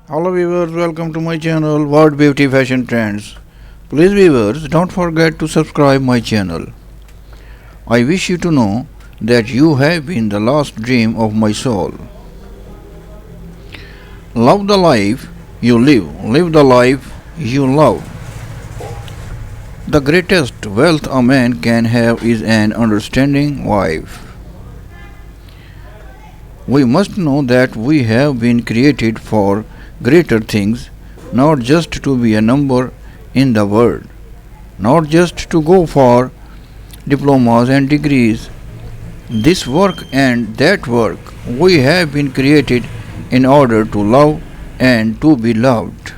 Hello viewers, welcome to my channel World Beauty Fashion Trends. Please viewers, don't forget to subscribe my channel. I wish you to know that you have been the last dream of my soul. Love the life you live the life you love. The greatest wealth a man can have is an understanding wife. We must know that we have been created for greater things, not just to be a number in the world, not just to go for diplomas and degrees. This work and that work, we have been created in order to love and to be loved.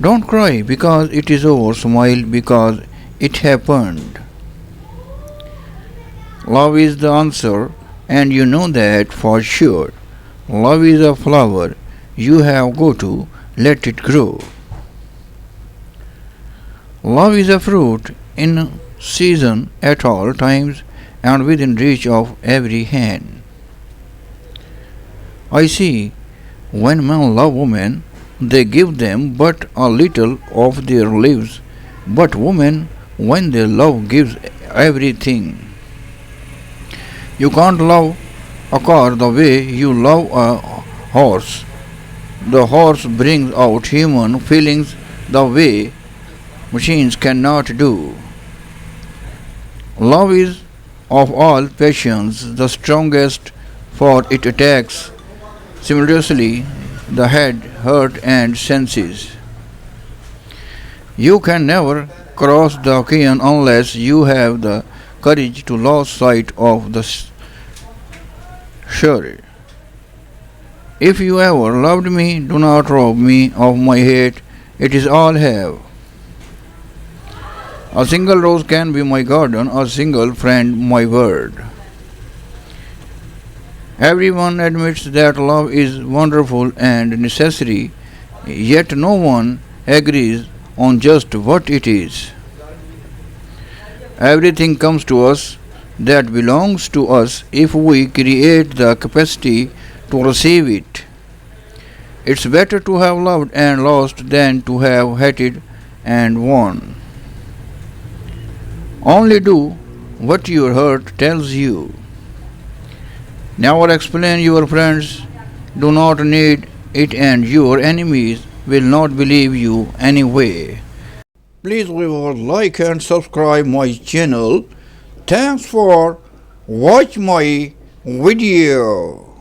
Don't cry because it is over, smile because it happened. Love is the answer, and you know that for sure. Love is a flower, you have got to let it grow. Love is a fruit in season at all times and within reach of every hand. I see when men love women, they give them but a little of their lives, but women, when they love, gives everything. You can't love a car the way you love a horse. The horse brings out human feelings the way machines cannot do. Love is of all passions the strongest, for it attacks simultaneously the head, heart, and senses. You can never cross the ocean unless you have the courage to lose sight of the shore. If you ever loved me, do not rob me of my hate, it is all I have. A single rose can be my garden, a single friend my word. Everyone admits that love is wonderful and necessary, yet no one agrees on just what it is. Everything comes to us that belongs to us if we create the capacity to receive it. It's better to have loved and lost than to have hated and won. Only do what your heart tells you. Never explain your friends do not need it, and your enemies will not believe you anyway. Please viewers, like and subscribe my channel. Thanks for watching my video.